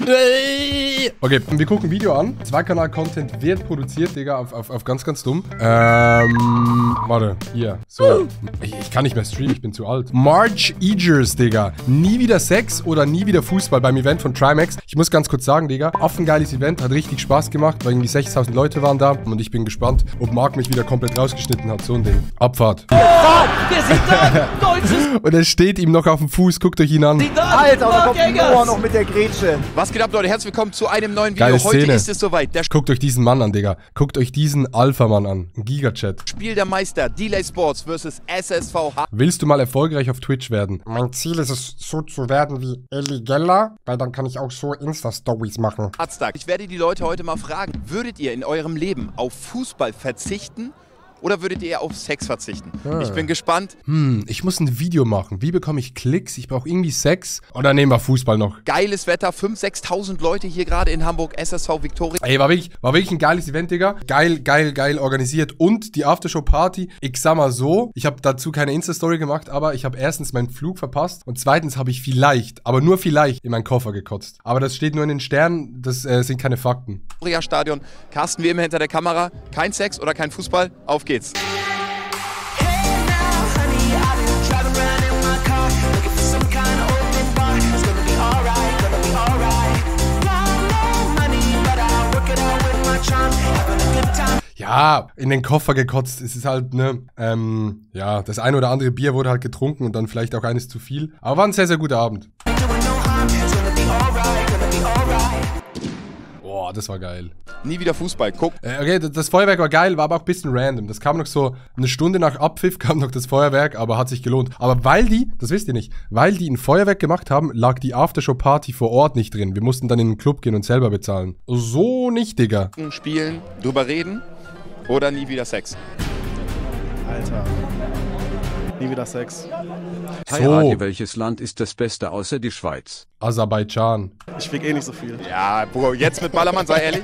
Okay, wir gucken ein Video an. Zweikanal-Content wird produziert, Digga, auf ganz, ganz dumm. Warte, hier. So. Ich kann nicht mehr streamen, ich bin zu alt. March Egers, Digga. Nie wieder Sex oder nie wieder Fußball beim Event von Trimax. Ich muss ganz kurz sagen, Digga, affengeiles Event, hat richtig Spaß gemacht, weil irgendwie 60.000 Leute waren da und ich bin gespannt, ob Marc mich wieder komplett rausgeschnitten hat. So ein Ding. Abfahrt. Der sieht da! Deutsches! Und er steht ihm noch auf dem Fuß, guckt euch ihn an. Alter, da kommt Noah noch mit der Grätsche. Was geht ab, Leute? Herzlich willkommen zu einem neuen Video. Geile Heute Szene. ist es soweit. Der Guckt euch diesen Mann an, Digga. Guckt euch diesen Alpha-Mann an. Ein Giga-Chat. Spiel der Meister, Delay Sports vs. SSV. Willst du mal erfolgreich auf Twitch werden? Mein Ziel ist es, so zu werden wie Ellie Geller, weil dann kann ich auch so Insta-Stories machen. Harztag. Ich werde die Leute heute mal fragen, würdet ihr in eurem Leben auf Fußball verzichten oder würdet ihr auf Sex verzichten? Ich bin gespannt. Ich muss ein Video machen. Wie bekomme ich Klicks? Ich brauche irgendwie Sex. Und dann nehmen wir Fußball noch. Geiles Wetter, 5.000, 6.000 Leute hier gerade in Hamburg, SSV Viktoria. Ey, war wirklich ein geiles Event, Digga. Geil organisiert. Und die Aftershow-Party, ich sag mal so, ich habe dazu keine Insta-Story gemacht, aber ich habe erstens meinen Flug verpasst und zweitens habe ich vielleicht, aber nur vielleicht, in meinen Koffer gekotzt. Aber das steht nur in den Sternen, das sind keine Fakten. Stadion. Carsten wie immer hinter der Kamera. Kein Sex oder kein Fußball? Auf geht's. Ja, in den Koffer gekotzt. Es ist halt, ne, ja, das ein oder andere Bier wurde halt getrunken und dann vielleicht auch eines zu viel. Aber war ein sehr, sehr guter Abend. Boah, das war geil. Nie wieder Fußball. Guck. Okay, das Feuerwerk war geil, war aber auch ein bisschen random. Das kam noch so eine Stunde nach Abpfiff, kam noch das Feuerwerk, aber hat sich gelohnt. Aber weil die, das wisst ihr nicht, weil die ein Feuerwerk gemacht haben, lag die Aftershow-Party vor Ort nicht drin. Wir mussten dann in den Club gehen und selber bezahlen. So nicht, Digga. Spielen, drüber reden oder nie wieder Sex. Alter. Nie wieder Sex. Hi Adi, welches Land ist das Beste außer die Schweiz? Aserbaidschan. Ich fick eh nicht so viel. Ja, Bro, jetzt mit Ballermann, sei ehrlich.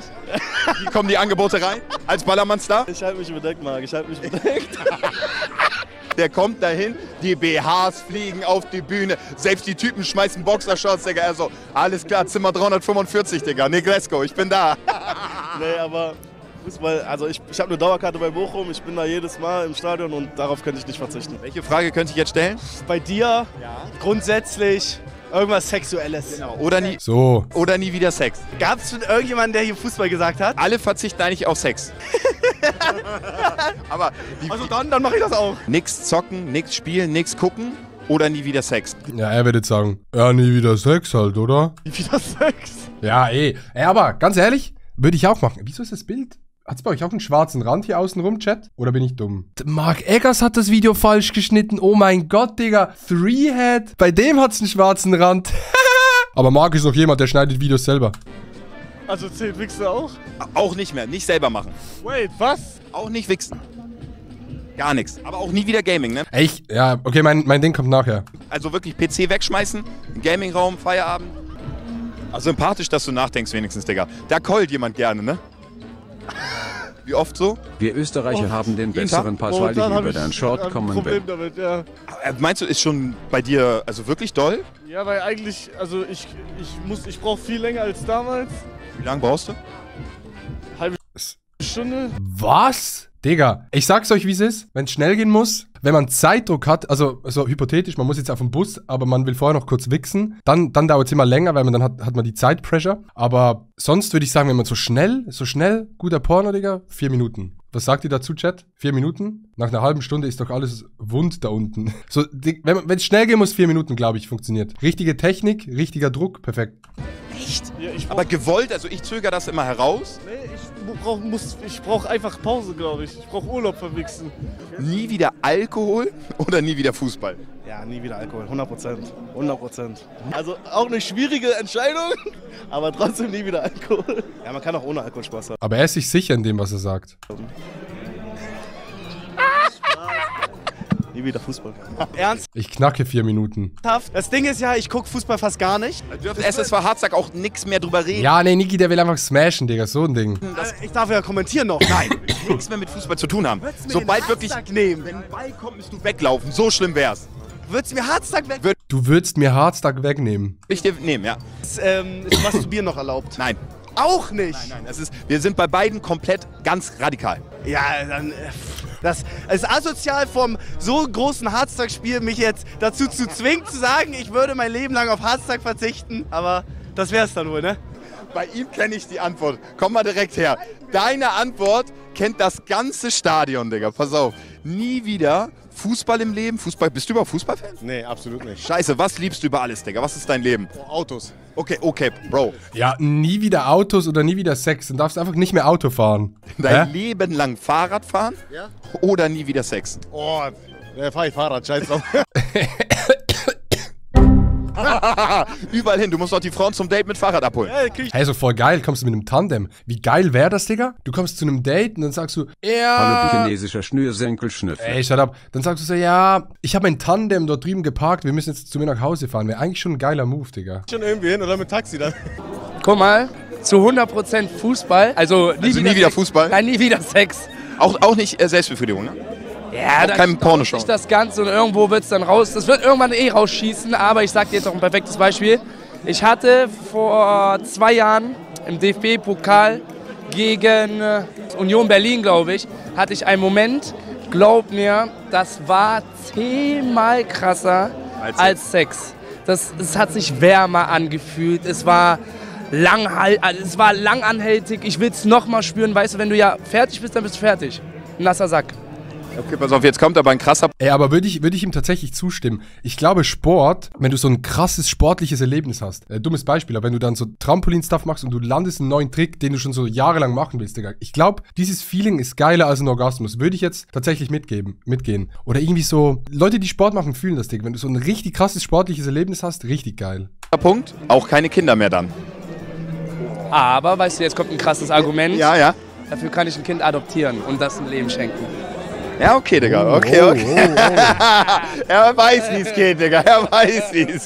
Wie kommen die Angebote rein? Als Ballermann-Star? Ich halte mich bedeckt, Marc. Ich halte mich bedeckt. Der kommt dahin, die BHs fliegen auf die Bühne, selbst die Typen schmeißen Boxershorts, Digga. Er so, alles klar, Zimmer 345, Digga. Nee, let's go, ich bin da. Nee, aber Fußball, also ich habe eine Dauerkarte bei Bochum. Ich bin da jedes Mal im Stadion und darauf könnte ich nicht verzichten. Welche Frage könnte ich jetzt stellen? Bei dir grundsätzlich irgendwas Sexuelles. Genau. Oder nie wieder Sex. Gab es schon irgendjemanden, der hier Fußball gesagt hat? Alle verzichten eigentlich auf Sex. Aber Also dann mache ich das auch. nix zocken, nix spielen, nix gucken oder nie wieder Sex. Ja, er wird jetzt sagen, ja, nie wieder Sex halt, oder? Nie wieder Sex. Ja, Ey, aber ganz ehrlich, würde ich auch machen. Wieso ist das Bild? Hat's bei euch auch einen schwarzen Rand hier außen rum, Chat? Oder bin ich dumm? Marc Eggers hat das Video falsch geschnitten. Oh mein Gott, Digga. Threehead. Bei dem hat's einen schwarzen Rand. Aber Marc ist doch jemand, der schneidet Videos selber. Also zählt Wichsen auch? Auch nicht mehr, nicht selber machen. Wait, was? Auch nicht wichsen. Gar nichts. Aber auch nie wieder Gaming, ne? Echt? Ja, okay, mein Ding kommt nachher. Also wirklich PC wegschmeißen, Gamingraum, Feierabend. Also sympathisch, dass du nachdenkst wenigstens, Digga. Da callt jemand gerne, ne? Wie oft so? Wir Österreicher haben den besseren Pass, weil ich über deinen Short kommen Problem bin. damit, ja. Meinst du, ist schon bei dir also wirklich doll? Ja, weil eigentlich, also ich brauche viel länger als damals. Wie lange brauchst du? Stunde. Was? Digga, ich sag's euch, wie es ist. Wenn es schnell gehen muss, wenn man Zeitdruck hat, also hypothetisch, man muss jetzt auf den Bus, aber man will vorher noch kurz wichsen, dann dauert es immer länger, weil man dann hat man die Zeitpressure. Aber sonst würde ich sagen, wenn man so schnell, guter Porno, Digga, 4 Minuten. Was sagt ihr dazu, Chat? 4 Minuten? Nach einer halben Stunde ist doch alles wund da unten. So, wenn es schnell gehen muss, 4 Minuten, glaube ich, funktioniert. Richtige Technik, richtiger Druck, perfekt. Echt? Ja, Aber gewollt, also ich zögere das immer heraus. Nee, ich brauch einfach Pause, glaube ich. Ich brauche Urlaub für Wichsen. Nie wieder Alkohol oder nie wieder Fußball? Ja, nie wieder Alkohol, 100%. 100%. Also auch eine schwierige Entscheidung, aber trotzdem nie wieder Alkohol. Ja, man kann auch ohne Alkohol Spaß haben. Aber er ist sich sicher in dem, was er sagt. Nie wieder Fußball. Ernsthaft? Ich knacke 4 Minuten. Das Ding ist ja, ich gucke Fußball fast gar nicht. Dürft SSV Harztag auch nichts mehr drüber reden? Ja, nee, Niki, der will einfach smashen, Digga, so ein Ding. Ich darf ja kommentieren noch. Nein, nichts mehr mit Fußball zu tun haben. Sobald wirklich, nehmen. wenn ein Ball kommt, musst du weglaufen. So schlimm wär's. Würdest du mir Harztag weg? Du würdest mir Hardstack wegnehmen. Ich dir nehmen, ja. Ist Masturbieren noch erlaubt? Nein. Auch nicht? Nein, wir sind bei beiden komplett ganz radikal. Ja, dann... Das ist asozial vom so großen Hardstack-Spiel, mich jetzt dazu zu zwingen, zu sagen, ich würde mein Leben lang auf Hardstack verzichten. Aber das wär's dann wohl, ne? Bei ihm kenne ich die Antwort. Komm mal direkt her. Deine Antwort kennt das ganze Stadion, Digga. Pass auf. Nie wieder Fußball im Leben. Fußball. Bist du überhaupt Fußballfan? Nee, absolut nicht. Scheiße, was liebst du über alles, Digga? Was ist dein Leben? Autos. Okay, Bro. Ja, nie wieder Autos oder nie wieder Sex. Dann darfst du einfach nicht mehr Auto fahren. Dein Leben lang Fahrrad fahren? Ja. Oder nie wieder Sex? Oh, fahr ich Fahrrad, scheiß drauf. Überall hin. Du musst doch die Frauen zum Date mit Fahrrad abholen. Hey, so voll geil, kommst du mit einem Tandem. Wie geil wäre das, Digga? Du kommst zu einem Date und dann sagst du, ja... Hallo chinesischer Schnürsenkelschnüffel. Ey, shut up. Dann sagst du so, ja, ich habe ein Tandem dort drüben geparkt, wir müssen jetzt zu mir nach Hause fahren. Wäre eigentlich schon ein geiler Move, Digga. Schon irgendwie hin oder mit Taxi dann? Guck mal, zu 100% Fußball. Also nie wieder Fußball? Nein, nie wieder Sex. Auch nicht Selbstbefriedigung, ne? Ja, auch kein Pornoshow. Nicht das Ganze und irgendwo wird es dann raus. Das wird irgendwann rausschießen, aber ich sag dir jetzt auch ein perfektes Beispiel. Ich hatte vor 2 Jahren im DFB-Pokal gegen Union Berlin, glaube ich, hatte ich einen Moment, glaub mir, das war 10-mal krasser als Sex. Das hat sich wärmer angefühlt, es war langanhältig, ich will es nochmal spüren, weißt du, wenn du ja fertig bist, dann bist du fertig. Nasser Sack. Okay, pass auf, jetzt kommt aber ein krasser... Ey, aber würde ich ihm tatsächlich zustimmen. Ich glaube, Sport, wenn du so ein krasses sportliches Erlebnis hast, dummes Beispiel, aber wenn du dann so Trampolin-Stuff machst und du landest einen neuen Trick, den du schon so jahrelang machen willst, Digga. Ich glaube, dieses Feeling ist geiler als ein Orgasmus. Würde ich jetzt tatsächlich mitgehen. Oder irgendwie so, Leute, die Sport machen, fühlen das, Digga. Wenn du so ein richtig krasses sportliches Erlebnis hast, richtig geil. Punkt, auch keine Kinder mehr dann. Aber, weißt du, jetzt kommt ein krasses Argument. Ja. Dafür kann ich ein Kind adoptieren und das ein Leben schenken. Ja, okay, Digga. Okay. Er weiß, wie es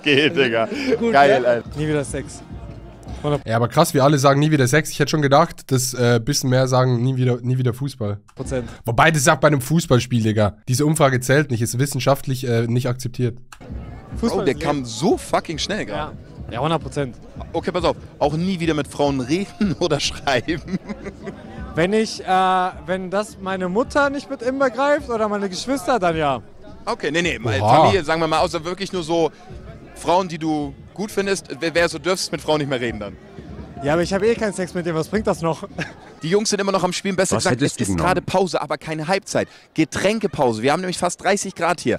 geht, Digga. Gut, Geil, ne? Alter. Nie wieder Sex. Ja, aber krass, wir alle sagen nie wieder Sex. Ich hätte schon gedacht, dass bisschen mehr sagen nie wieder Fußball. Prozent. Wobei, das ist auch bei einem Fußballspiel, Digga. Diese Umfrage zählt nicht, ist wissenschaftlich nicht akzeptiert. Fußball Oh, der kam so fucking schnell gerade. Ja, 100%. Okay, pass auf. Auch nie wieder mit Frauen reden oder schreiben. Wenn das meine Mutter nicht mit inbegreift oder meine Geschwister, dann ja. Okay, nee. Oha. Familie, sagen wir mal, außer wirklich nur so Frauen, die du gut findest, du dürfst mit Frauen nicht mehr reden dann. Ja, aber ich habe keinen Sex mit dir, was bringt das noch? Die Jungs sind immer noch am Spielen, besser Was gesagt, es hättest du ist genommen? gerade Pause, aber keine Halbzeit. Getränkepause, wir haben nämlich fast 30 Grad hier.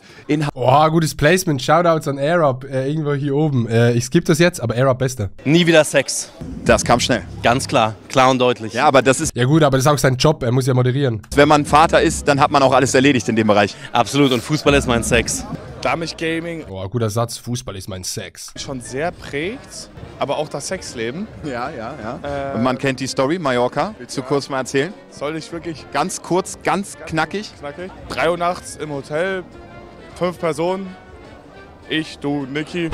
Oh, gutes Placement. Shoutouts an AirUp, irgendwo hier oben. Ich skippe das jetzt, aber AirUp bester. Nie wieder Sex. Das kam schnell. Ganz klar. Klar und deutlich. Ja, aber das ist, Ja gut, aber das ist auch sein Job, er muss ja moderieren. wenn man Vater ist, dann hat man auch alles erledigt in dem Bereich. Absolut. Und Fußball ist mein Sex. Da mich Gaming Oh, guter Satz, Fußball ist mein Sex. schon sehr prägt, aber auch das Sexleben, Ja. Und man kennt die Story, Mallorca. Willst du kurz mal erzählen? soll ich wirklich Ganz kurz, ganz knackig. knackig. 3 Uhr nachts im Hotel, 5 Personen, ich, du, Niki.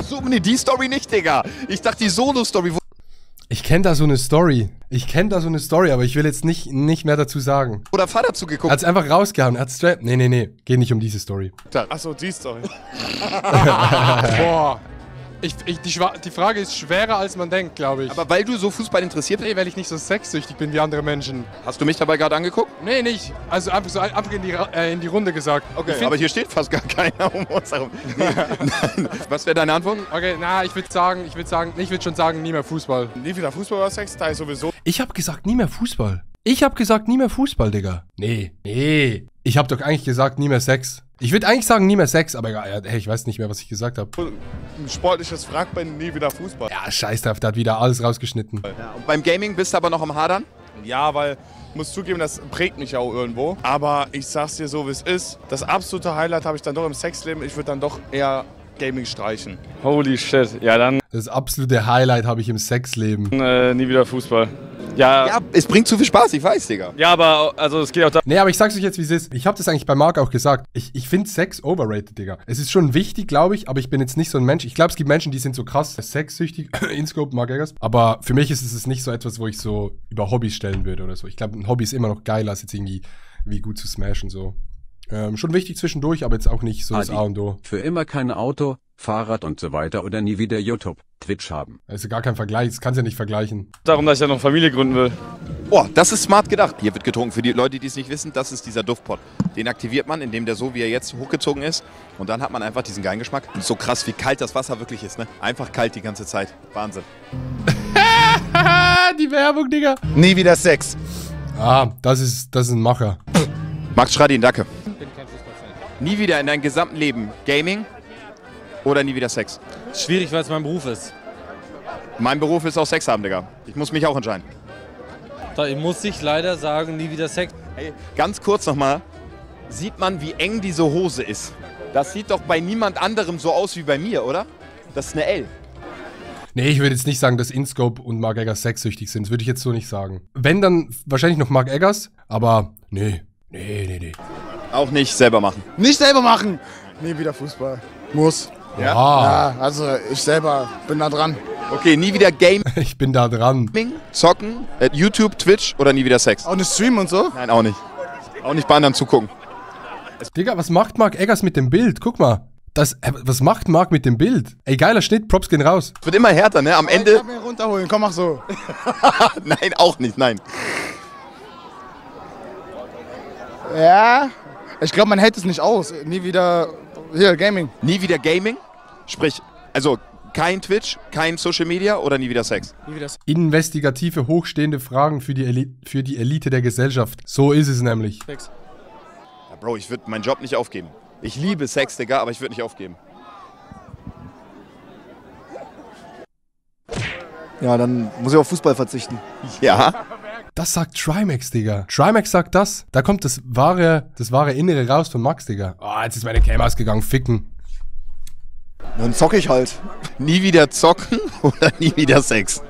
So, nee, die Story nicht, Digga. Ich dachte, die Solo-Story. Ich kenne da so eine Story, aber ich will jetzt nicht mehr dazu sagen. Wo der Vater Er zugeguckt. hat's einfach rausgehauen, er hat's straight... Nee, geht nicht um diese Story. Achso, die Story. Boah. Die Frage ist schwerer, als man denkt, glaube ich. Aber weil du so Fußball interessiert bist, weil ich nicht so sexsüchtig bin wie andere Menschen. hast du mich dabei gerade angeguckt? Nee, nicht. Also einfach in die Runde gesagt. Okay, aber hier steht fast gar keiner um uns herum. Nein. Was wäre deine Antwort? Okay, ich würde schon sagen, nie mehr Fußball. Nie wieder Fußball oder Sex, da ist sowieso. Ich hab gesagt, nie mehr Fußball. Digga. Nee. Ich hab doch eigentlich gesagt, nie mehr Sex. Ich würde eigentlich sagen, nie mehr Sex, aber egal, hey, ich weiß nicht mehr, was ich gesagt habe. Ein sportliches Wrackbein, nie wieder Fußball. Ja, scheiß drauf, der hat wieder alles rausgeschnitten. Und beim Gaming bist du aber noch am Hadern? Ja, weil, ich muss zugeben, das prägt mich auch irgendwo. Aber ich sag's dir so, wie es ist. Das absolute Highlight habe ich dann doch im Sexleben. Ich würde dann doch eher Gaming streichen. Holy shit. Ja, dann Das absolute Highlight habe ich im Sexleben. nie wieder Fußball. Ja, Ja, es bringt zu viel Spaß, ich weiß, Digga. ja, aber also es geht auch da. Nee, aber ich sag's euch jetzt, wie es ist. Ich habe das eigentlich bei Marc auch gesagt. Ich finde Sex overrated, Digga. Es ist schon wichtig, glaube ich, aber ich bin jetzt nicht so ein Mensch. Ich glaube, es gibt Menschen, die sind so krass sexsüchtig, InScope, Marc Eggers. Aber für mich ist es nicht so etwas, wo ich so über Hobbys stellen würde oder so. Ich glaube, ein Hobby ist immer noch geiler, als jetzt irgendwie wie gut zu smashen, so. Schon wichtig zwischendurch, aber jetzt auch nicht so das A und O. Für immer kein Auto, Fahrrad und so weiter oder nie wieder YouTube, Twitch haben. Das ist ja gar kein Vergleich, das kannst du ja nicht vergleichen. Darum, dass ich ja noch Familie gründen will. Oh, das ist smart gedacht. Hier wird getrunken. Für die Leute, die es nicht wissen, das ist dieser Duftpot. Den aktiviert man, indem der so, wie er jetzt hochgezogen ist. Und dann hat man einfach diesen geilen Geschmack. Und so krass, wie kalt das Wasser wirklich ist, ne? Einfach kalt die ganze Zeit. Wahnsinn. Die Werbung, Digga. Nie wieder Sex. Ah, das ist ein Macher. Max Schradin, danke. Nie wieder in deinem gesamten Leben Gaming oder nie wieder Sex? Schwierig, weil es mein Beruf ist. Mein Beruf ist auch Sex haben, Digga. Ich muss mich auch entscheiden. Da muss ich leider sagen, nie wieder Sex. Hey, ganz kurz nochmal. Sieht man, wie eng diese Hose ist? Das sieht doch bei niemand anderem so aus wie bei mir, oder? Das ist eine L. Nee, ich würde jetzt nicht sagen, dass InScope und Mark Eggers sexsüchtig sind. Das würde ich jetzt so nicht sagen. Wenn, dann wahrscheinlich noch Mark Eggers, aber nee. Auch nicht selber machen. Nicht selber machen! Nie wieder Fußball. Muss. Ja? Ja, also ich selber bin da dran. Okay, nie wieder Game. Ich bin da dran. Zocken, YouTube, Twitch oder nie wieder Sex? Auch nicht streamen und so? Nein, auch nicht. Auch nicht bei anderen zugucken. Digga, was macht Mark Eggers mit dem Bild? Guck mal. Was macht Mark mit dem Bild? Ey, geiler Schnitt, Props gehen raus. Wird immer härter, ne? Am Ende. Ich kann mir runterholen, komm, mach so. Nein, auch nicht, nein. Ja, ich glaube, man hält es nicht aus. Nie wieder hier Gaming. Nie wieder Gaming? Sprich, also kein Twitch, kein Social Media oder nie wieder Sex? Nie wieder. Investigative, hochstehende Fragen für die Elite der Gesellschaft. So ist es nämlich. Sex. Ja, Bro, ich würde meinen Job nicht aufgeben. Ich liebe Sex, Digga, aber ich würde nicht aufgeben. Ja, dann muss ich auf Fußball verzichten. Ja. Das sagt Trimax, Digga. Trimax sagt das. Da kommt das wahre Innere raus von Max, Digga. Oh, jetzt ist meine Cam ausgegangen. Ficken. Dann zocke ich halt. Nie wieder zocken oder nie wieder Sex?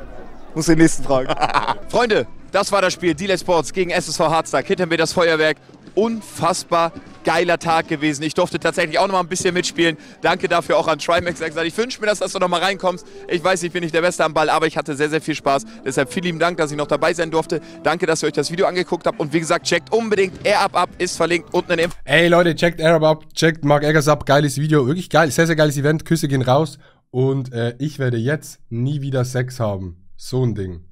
Muss den nächsten fragen. Freunde, das war das Spiel Delay Sports gegen SSV Hardstack. Hinter mir das Feuerwerk. Unfassbar geiler Tag gewesen. Ich durfte tatsächlich auch noch mal ein bisschen mitspielen. Danke dafür auch an Trimax. Ich wünsche mir, dass du noch mal reinkommst. Ich weiß, ich bin nicht der Beste am Ball, aber ich hatte sehr, sehr viel Spaß. Deshalb vielen lieben Dank, dass ich noch dabei sein durfte. Danke, dass ihr euch das Video angeguckt habt. Und wie gesagt, checkt unbedingt Air Up, ist verlinkt unten in dem. Ey Leute, checkt Air Up, checkt Mark Eggers ab. Geiles Video, wirklich geil. Sehr, sehr geiles Event. Küsse gehen raus. Und ich werde jetzt nie wieder Sex haben. So ein Ding.